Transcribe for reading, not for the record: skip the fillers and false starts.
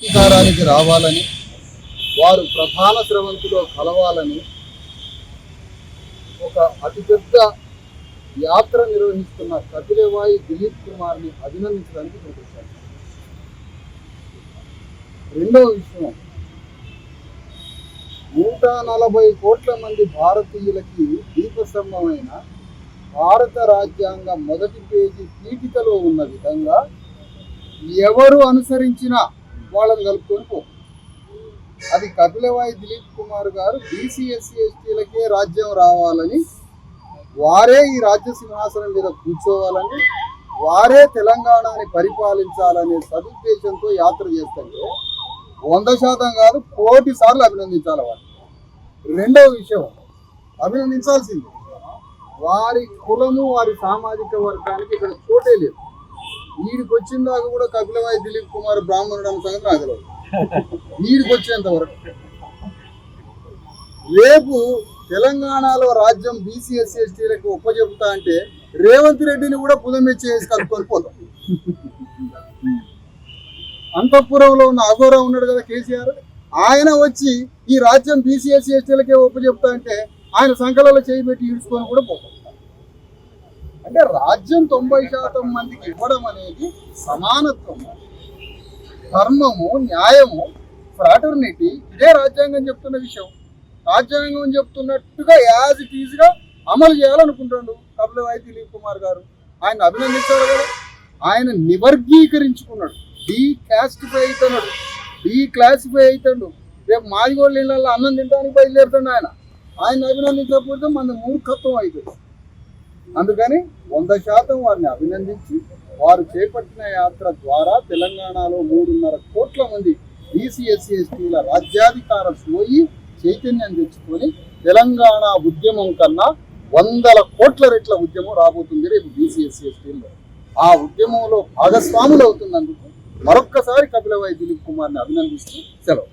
అధికారానికి రావాలని, వారు ప్రధాన స్రవంతిలో కలవాలని ఒక అతిపెద్ద యాత్ర నిర్వహిస్తున్న కపిలవాయి దిలీప్ కుమార్ని అభినందించడానికి చూపించారు. రెండవ విషయం, 140 కోట్ల మంది భారతీయులకి దీపస్తంభమైన భారత రాజ్యాంగ మొదటి పేజీ పీఠికలో ఉన్న విధంగా ఎవరు అనుసరించినా వాళ్ళని కలుపుకొని పో. అది కపిలవాయి దిలీప్ కుమార్ గారు బీసీ ఎస్సీ ఎస్టీలకే రాజ్యం రావాలని, వారే ఈ రాజ్య సింహాసనం మీద కూర్చోవాలని, వారే తెలంగాణని పరిపాలించాలనే సదుద్దేశంతో యాత్ర చేస్తుంటే 100% కాదు, 1,000,000 సార్లు అభినందించాలి వారు. రెండవ విషయం, అభినందించాల్సింది వారి కులము, వారి సామాజిక వర్గానికి ఇక్కడ చోటే లేదు. వీడికి వచ్చిన దాకా కూడా కపిలవాయి దిలీప్ కుమార్ బ్రాహ్మణుడు అనే సంగతి నాకు తెలియదు. వీడికి వచ్చేంత వరకు రేపు తెలంగాణలో రాజ్యం బీసీ ఎస్సీ ఎస్టీలకు ఒప్పజెపుతా అంటే రేవంత్ రెడ్డిని కూడా పుదమెచ్చేసి కలుపుకొని పోతాం. అంతఃపురంలో ఉన్న అఘోరా ఉన్నాడు కదా కేసీఆర్, ఆయన వచ్చి ఈ రాజ్యం బీసీ ఎస్సీ ఎస్టీలకే ఒప్పజెపుతా అంటే ఆయన సంకలలో చేయి పెట్టి ఈడ్చుకొని కూడా పోతాం. అంటే రాజ్యం 90% మందికి ఇవ్వడం అనేది సమానత్వము, ధర్మము, న్యాయము, ఫ్రాటర్నిటీ, ఇదే రాజ్యాంగం చెప్తున్న విషయం. రాజ్యాంగం చెప్తున్నట్టుగా యాజ్ ఇట్ ఈజ్గా అమలు చేయాలనుకుంటాడు కపిలవాయి దిలీప్ కుమార్ గారు. ఆయన అభినందించాడు కదా. ఆయన నివర్గీకరించుకున్నాడు, డీకాస్టిఫై అవుతున్నాడు, డీక్లాసిఫై అవుతాడు. రేపు మాదిగోళ్ళ ఇళ్ళల్లో అన్నం తినడానికి బయలుదేరుతాడు ఆయన అభినందించకపోతే మన మూర్ఖత్వం అవుతుంది. అందుకని 100% వారిని అభినందించి, వారు చేపట్టిన యాత్ర ద్వారా తెలంగాణలో 3.5 కోట్ల మంది బీసీ ఎస్సీ ఎస్టీల రాజ్యాధికారం పోయి చైతన్యం తెచ్చుకొని తెలంగాణ ఉద్యమం కన్నా 100 కోట్ల రెట్ల ఉద్యమం రాబోతుంది రేపు బీసీ ఎస్సీ ఎస్టీల్లో. ఆ ఉద్యమంలో భాగస్వాములు అవుతున్నందుకు మరొక్కసారి కపిలవాయి దిలీప్ కుమార్ని అభినందిస్తూ సెలవు.